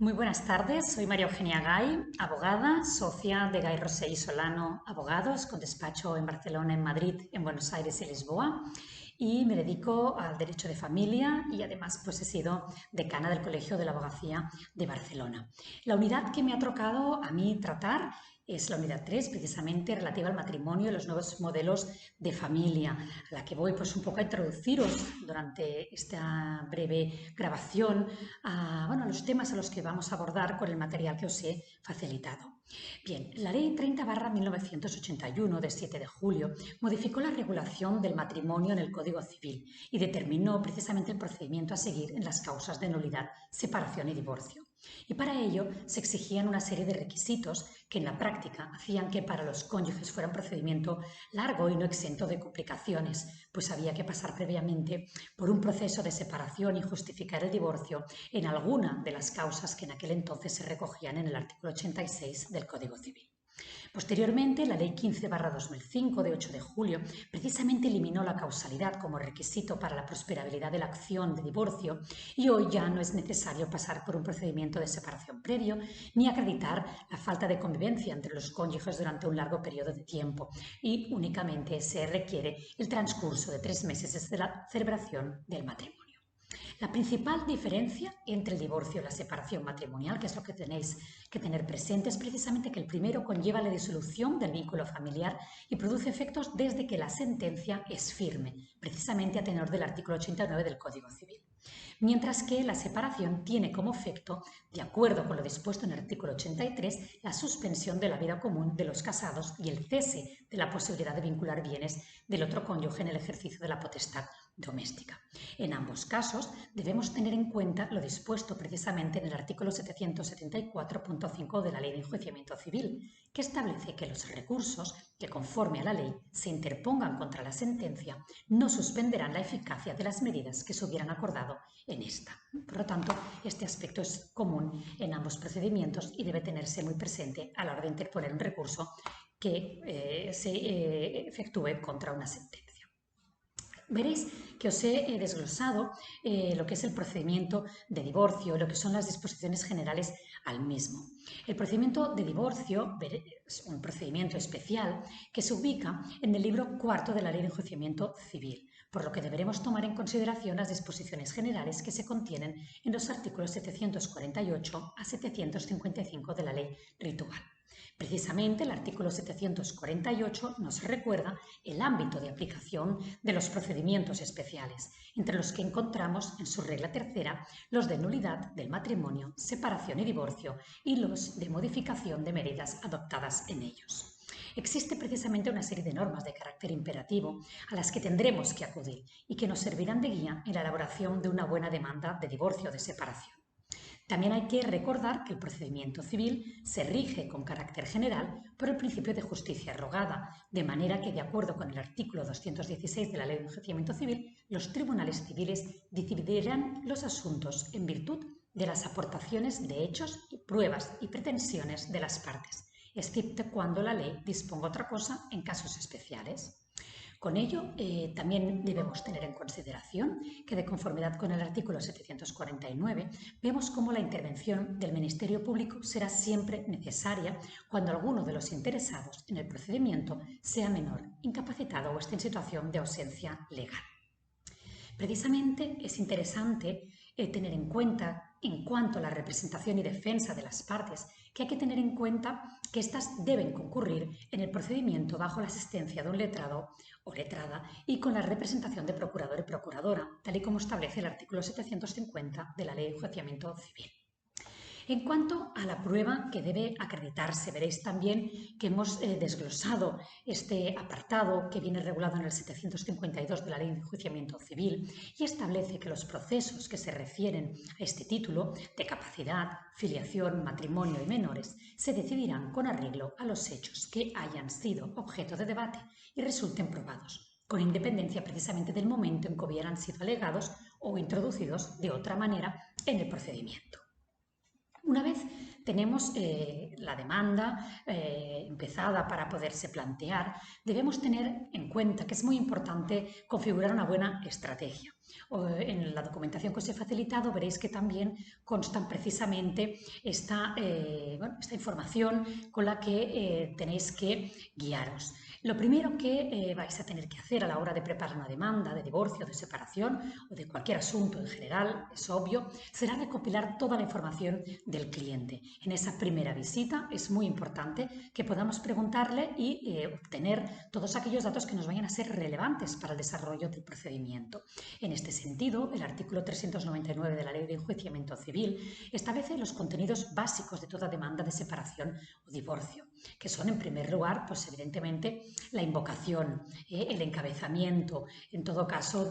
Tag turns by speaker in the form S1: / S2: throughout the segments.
S1: Muy buenas tardes, soy María Eugenia Gay, abogada, socia de Gay Rossell y Solano Abogados, con despacho en Barcelona, en Madrid, en Buenos Aires y Lisboa, y me dedico al derecho de familia y además pues he sido decana del Colegio de la Abogacía de Barcelona. La unidad que me ha tocado a mí tratar es la unidad 3, precisamente relativa al matrimonio y los nuevos modelos de familia, a la que voy pues un poco a introduciros durante esta breve grabación a los temas a los que vamos a abordar con el material que os he facilitado. Bien, la Ley 30/1981 de 7 de julio modificó la regulación del matrimonio en el Código Civil y determinó precisamente el procedimiento a seguir en las causas de nulidad, separación y divorcio. Y para ello se exigían una serie de requisitos que en la práctica hacían que para los cónyuges fuera un procedimiento largo y no exento de complicaciones, pues había que pasar previamente por un proceso de separación y justificar el divorcio en alguna de las causas que en aquel entonces se recogían en el artículo 86 del Código Civil. Posteriormente, la Ley 15/2005 de 8 de julio precisamente eliminó la causalidad como requisito para la prosperabilidad de la acción de divorcio y hoy ya no es necesario pasar por un procedimiento de separación previo ni acreditar la falta de convivencia entre los cónyuges durante un largo periodo de tiempo y únicamente se requiere el transcurso de 3 meses desde la celebración del matrimonio. La principal diferencia entre el divorcio y la separación matrimonial, que es lo que tenéis que tener presente, es precisamente que el primero conlleva la disolución del vínculo familiar y produce efectos desde que la sentencia es firme, precisamente a tenor del artículo 89 del Código Civil. Mientras que la separación tiene como efecto, de acuerdo con lo dispuesto en el artículo 83, la suspensión de la vida común de los casados y el cese de la posibilidad de vincular bienes del otro cónyuge en el ejercicio de la potestad doméstica. En ambos casos debemos tener en cuenta lo dispuesto precisamente en el artículo 774.5 de la Ley de Enjuiciamiento Civil, que establece que los recursos que conforme a la ley se interpongan contra la sentencia no suspenderán la eficacia de las medidas que se hubieran acordado en esta. Por lo tanto, este aspecto es común en ambos procedimientos y debe tenerse muy presente a la hora de interponer un recurso que se efectúe contra una sentencia. Veréis que os he desglosado lo que es el procedimiento de divorcio, lo que son las disposiciones generales al mismo. El procedimiento de divorcio es un procedimiento especial que se ubica en el libro cuarto de la Ley de Enjuiciamiento Civil, por lo que deberemos tomar en consideración las disposiciones generales que se contienen en los artículos 748 a 755 de la Ley Ritual. Precisamente el artículo 748 nos recuerda el ámbito de aplicación de los procedimientos especiales, entre los que encontramos en su regla tercera los de nulidad del matrimonio, separación y divorcio y los de modificación de medidas adoptadas en ellos. Existe precisamente una serie de normas de carácter imperativo a las que tendremos que acudir y que nos servirán de guía en la elaboración de una buena demanda de divorcio o de separación. También hay que recordar que el procedimiento civil se rige con carácter general por el principio de justicia rogada, de manera que, de acuerdo con el artículo 216 de la Ley de Enjuiciamiento Civil, los tribunales civiles decidirán los asuntos en virtud de las aportaciones de hechos, pruebas y pretensiones de las partes, excepto cuando la ley disponga otra cosa en casos especiales. Con ello, también debemos tener en consideración que, de conformidad con el artículo 749, vemos cómo la intervención del Ministerio Público será siempre necesaria cuando alguno de los interesados en el procedimiento sea menor, incapacitado o esté en situación de ausencia legal. Precisamente es interesante tener en cuenta, en cuanto a la representación y defensa de las partes, que hay que tener en cuenta que éstas deben concurrir en el procedimiento bajo la asistencia de un letrado o letrada y con la representación de procurador y procuradora, tal y como establece el artículo 750 de la Ley de Enjuiciamiento Civil. En cuanto a la prueba que debe acreditarse, veréis también que hemos desglosado este apartado que viene regulado en el 752 de la Ley de Enjuiciamiento Civil y establece que los procesos que se refieren a este título de capacidad, filiación, matrimonio y menores se decidirán con arreglo a los hechos que hayan sido objeto de debate y resulten probados, con independencia precisamente del momento en que hubieran sido alegados o introducidos de otra manera en el procedimiento. Una vez tenemos la demanda empezada para poderse plantear, debemos tener en cuenta que es muy importante configurar una buena estrategia. En la documentación que os he facilitado veréis que también constan precisamente esta información con la que tenéis que guiaros. Lo primero que vais a tener que hacer a la hora de preparar una demanda de divorcio, de separación o de cualquier asunto en general, es obvio, será recopilar toda la información del cliente. En esa primera visita es muy importante que podamos preguntarle y obtener todos aquellos datos que nos vayan a ser relevantes para el desarrollo del procedimiento. En este sentido, el artículo 399 de la Ley de Enjuiciamiento Civil establece los contenidos básicos de toda demanda de separación o divorcio, que son, en primer lugar, pues evidentemente la invocación, el encabezamiento, en todo caso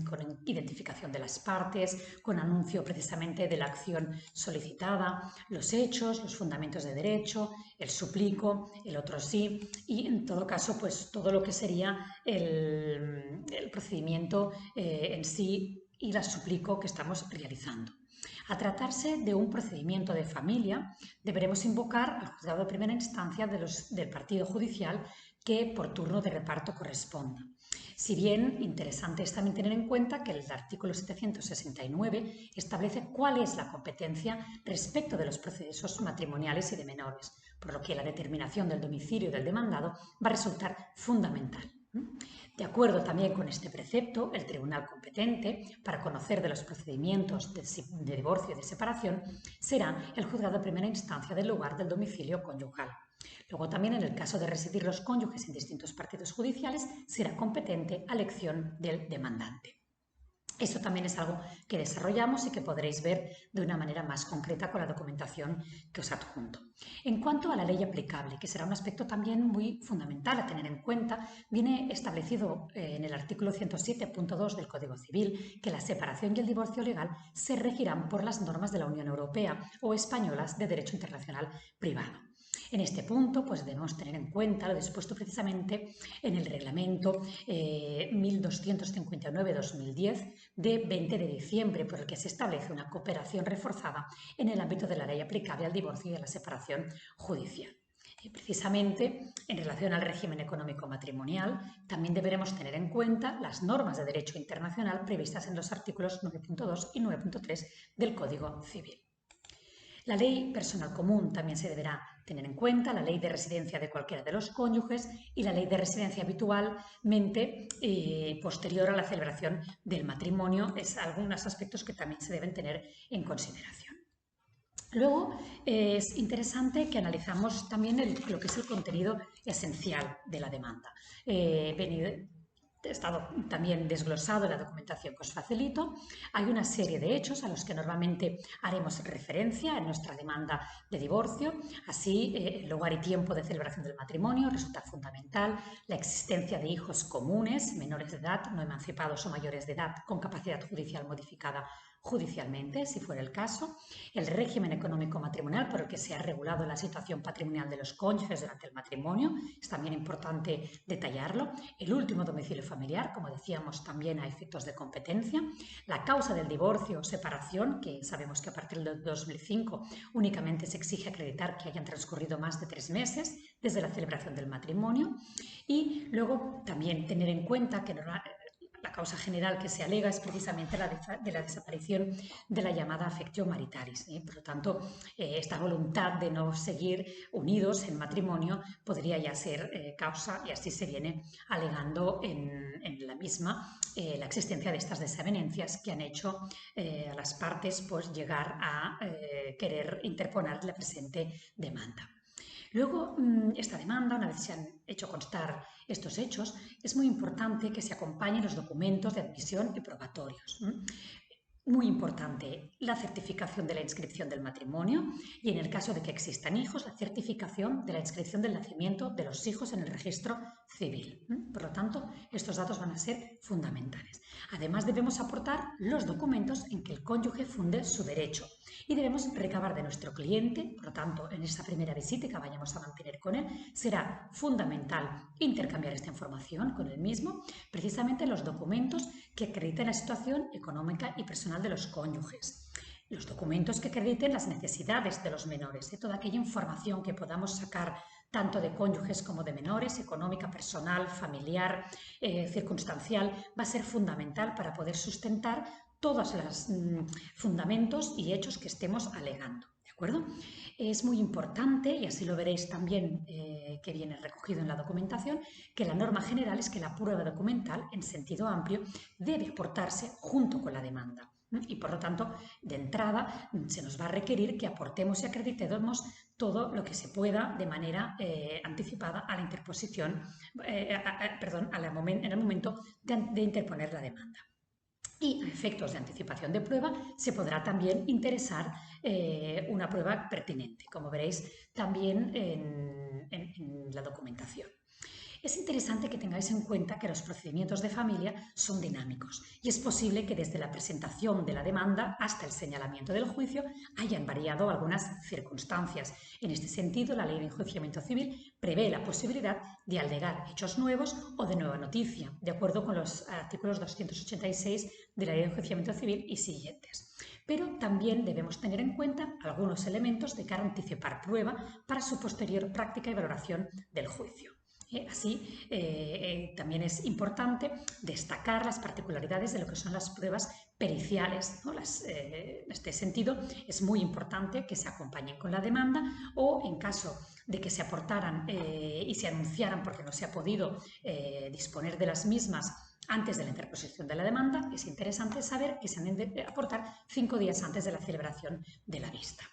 S1: con identificación de las partes, con anuncio precisamente de la acción solicitada, los hechos, los fundamentos de derecho, el suplico, el otro sí y en todo caso pues todo lo que sería el procedimiento en sí y la suplico que estamos realizando. A tratarse de un procedimiento de familia, deberemos invocar al juzgado de primera instancia del partido judicial que por turno de reparto corresponda. Si bien interesante es también tener en cuenta que el artículo 769 establece cuál es la competencia respecto de los procesos matrimoniales y de menores, por lo que la determinación del domicilio del demandado va a resultar fundamental. De acuerdo también con este precepto, el tribunal competente para conocer de los procedimientos de divorcio y de separación será el juzgado de primera instancia del lugar del domicilio conyugal. Luego también en el caso de residir los cónyuges en distintos partidos judiciales será competente a elección del demandante. Esto también es algo que desarrollamos y que podréis ver de una manera más concreta con la documentación que os adjunto. En cuanto a la ley aplicable, que será un aspecto también muy fundamental a tener en cuenta, viene establecido en el artículo 107.2 del Código Civil que la separación y el divorcio legal se regirán por las normas de la Unión Europea o españolas de derecho internacional privado. En este punto, pues debemos tener en cuenta lo dispuesto precisamente en el reglamento 1259-2010 de 20 de diciembre, por el que se establece una cooperación reforzada en el ámbito de la ley aplicable al divorcio y a la separación judicial. Precisamente en relación al régimen económico matrimonial, también deberemos tener en cuenta las normas de derecho internacional previstas en los artículos 9.2 y 9.3 del Código Civil. La ley personal común también se deberá tener en cuenta, la ley de residencia de cualquiera de los cónyuges y la ley de residencia habitualmente posterior a la celebración del matrimonio. Es algunos aspectos que también se deben tener en consideración. Luego es interesante que analizamos también lo que es el contenido esencial de la demanda. Estado también desglosado en la documentación que os facilito. Hay una serie de hechos a los que normalmente haremos referencia en nuestra demanda de divorcio. Así, el lugar y tiempo de celebración del matrimonio resulta fundamental, la existencia de hijos comunes, menores de edad, no emancipados o mayores de edad con capacidad judicial modificada judicialmente, si fuera el caso, el régimen económico matrimonial por el que se ha regulado la situación patrimonial de los cónyuges durante el matrimonio, es también importante detallarlo, el último domicilio familiar, como decíamos también a efectos de competencia, la causa del divorcio o separación, que sabemos que a partir del 2005 únicamente se exige acreditar que hayan transcurrido más de 3 meses desde la celebración del matrimonio y luego también tener en cuenta que la causa general que se alega es precisamente la de la desaparición de la llamada affectio maritatis. Por lo tanto, esta voluntad de no seguir unidos en matrimonio podría ya ser causa, y así se viene alegando en la misma, la existencia de estas desavenencias que han hecho a las partes pues, llegar a querer interponer la presente demanda. Luego, esta demanda, una vez se han hecho constar estos hechos, es muy importante que se acompañen los documentos de admisión y probatorios. Muy importante, la certificación de la inscripción del matrimonio y, en el caso de que existan hijos, la certificación de la inscripción del nacimiento de los hijos en el registro civil. Por lo tanto, estos datos van a ser fundamentales. Además, debemos aportar los documentos en que el cónyuge funde su derecho y debemos recabar de nuestro cliente, por lo tanto, en esa primera visita que vayamos a mantener con él, será fundamental intercambiar esta información con él mismo, precisamente los documentos que acrediten la situación económica y personal de los cónyuges. los documentos que acrediten las necesidades de los menores, toda aquella información que podamos sacar tanto de cónyuges como de menores, económica, personal, familiar, circunstancial, va a ser fundamental para poder sustentar todos los fundamentos y hechos que estemos alegando. ¿De acuerdo? Es muy importante, y así lo veréis también que viene recogido en la documentación, que la norma general es que la prueba documental, en sentido amplio, debe aportarse junto con la demanda. Y por lo tanto, de entrada, se nos va a requerir que aportemos y acreditemos todo lo que se pueda de manera anticipada a la interposición, en el momento de interponer la demanda. Y a efectos de anticipación de prueba se podrá también interesar una prueba pertinente, como veréis también en la documentación. Es interesante que tengáis en cuenta que los procedimientos de familia son dinámicos y es posible que desde la presentación de la demanda hasta el señalamiento del juicio hayan variado algunas circunstancias. En este sentido, la Ley de Enjuiciamiento Civil prevé la posibilidad de alegar hechos nuevos o de nueva noticia, de acuerdo con los artículos 286 de la Ley de Enjuiciamiento Civil y siguientes. Pero también debemos tener en cuenta algunos elementos de cara a anticipar prueba para su posterior práctica y valoración del juicio. Así, también es importante destacar las particularidades de lo que son las pruebas periciales, ¿no? En este sentido, es muy importante que se acompañen con la demanda o, en caso de que se aportaran y se anunciaran porque no se ha podido disponer de las mismas antes de la interposición de la demanda, es interesante saber que se han de aportar 5 días antes de la celebración de la vista.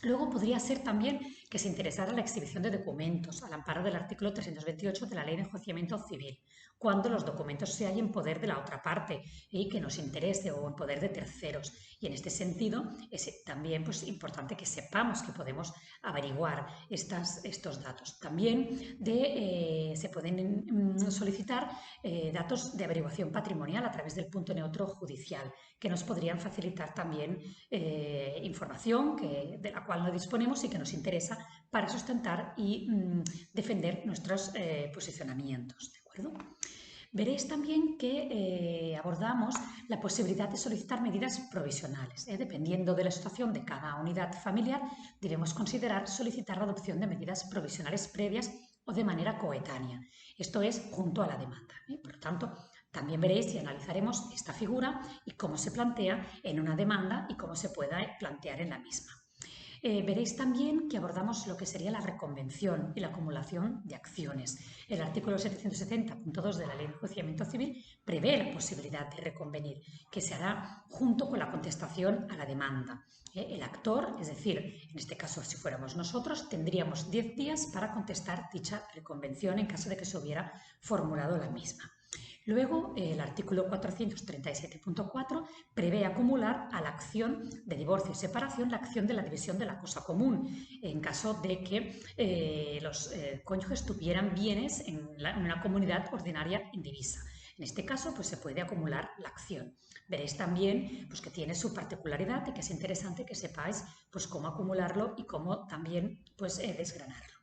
S1: Luego podría ser también que se interesara la exhibición de documentos al amparo del artículo 328 de la Ley de Enjuiciamiento Civil, cuando los documentos se hallen en poder de la otra parte y que nos interese o en poder de terceros. Y en este sentido es también importante que sepamos que podemos averiguar estos datos. También se pueden solicitar datos de averiguación patrimonial a través del punto neutro judicial, que nos podrían facilitar también información de la cual no disponemos y que nos interesa para sustentar y defender nuestros posicionamientos. ¿De acuerdo? Veréis también que abordamos la posibilidad de solicitar medidas provisionales. Dependiendo de la situación de cada unidad familiar, debemos considerar solicitar la adopción de medidas provisionales previas o de manera coetánea. Esto es junto a la demanda. Por lo tanto, también veréis y analizaremos esta figura y cómo se plantea en una demanda y cómo se puede plantear en la misma. Veréis también que abordamos lo que sería la reconvención y la acumulación de acciones. El artículo 770.2 de la Ley de Enjuiciamiento Civil prevé la posibilidad de reconvenir, que se hará junto con la contestación a la demanda. El actor, es decir, en este caso si fuéramos nosotros, tendríamos 10 días para contestar dicha reconvención en caso de que se hubiera formulado la misma. Luego, el artículo 437.4 prevé acumular a la acción de divorcio y separación la acción de la división de la cosa común, en caso de que los cónyuges tuvieran bienes en una comunidad ordinaria indivisa. En este caso, se puede acumular la acción. Veréis también que tiene su particularidad y que es interesante que sepáis cómo acumularlo y cómo también desgranarlo.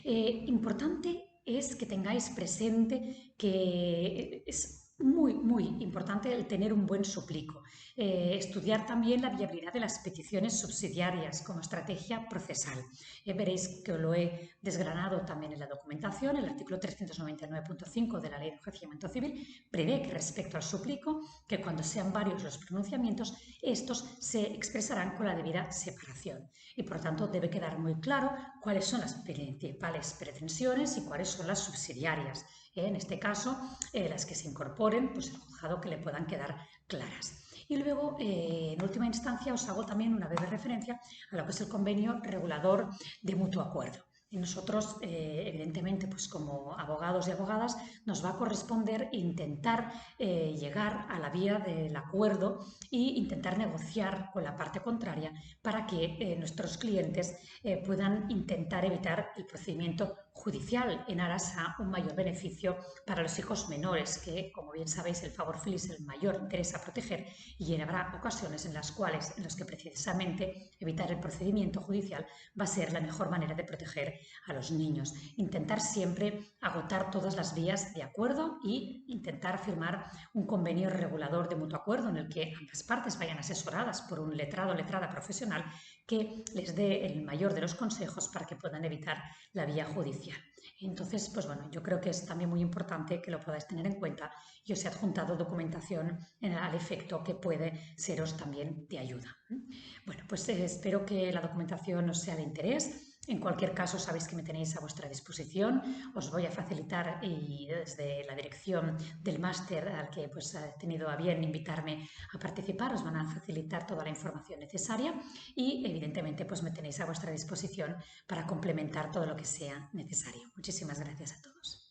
S1: Importante es que tengáis presente que es muy importante el tener un buen suplico. Estudiar también la viabilidad de las peticiones subsidiarias como estrategia procesal. Veréis que lo he desgranado también en la documentación. El artículo 399.5 de la Ley de Enjuiciamiento Civil prevé que respecto al suplico, que cuando sean varios los pronunciamientos, estos se expresarán con la debida separación. Y por lo tanto debe quedar muy claro cuáles son las principales pretensiones y cuáles son las subsidiarias. En este caso, las que se incorporen, el juzgado que le puedan quedar claras. Y luego, en última instancia, os hago también una breve referencia a lo que es el convenio regulador de mutuo acuerdo. Y nosotros, evidentemente, como abogados y abogadas, nos va a corresponder intentar llegar a la vía del acuerdo e intentar negociar con la parte contraria para que nuestros clientes puedan intentar evitar el procedimiento judicial en aras a un mayor beneficio para los hijos menores, que, como bien sabéis, el favor filis es el mayor interés a proteger y habrá ocasiones en las que precisamente evitar el procedimiento judicial va a ser la mejor manera de proteger a los niños. Intentar siempre agotar todas las vías de acuerdo y intentar firmar un convenio regulador de mutuo acuerdo en el que ambas partes vayan asesoradas por un letrado o letrada profesional que les dé el mayor de los consejos para que puedan evitar la vía judicial. Entonces, pues bueno, yo creo que es también muy importante que lo podáis tener en cuenta y os he adjuntado documentación al efecto que puede seros también de ayuda. Bueno, pues espero que la documentación os sea de interés. En cualquier caso, sabéis que me tenéis a vuestra disposición. Os voy a facilitar y desde la dirección del máster al que pues, he tenido a bien invitarme a participar, os van a facilitar toda la información necesaria y evidentemente pues me tenéis a vuestra disposición para complementar todo lo que sea necesario. Muchísimas gracias a todos.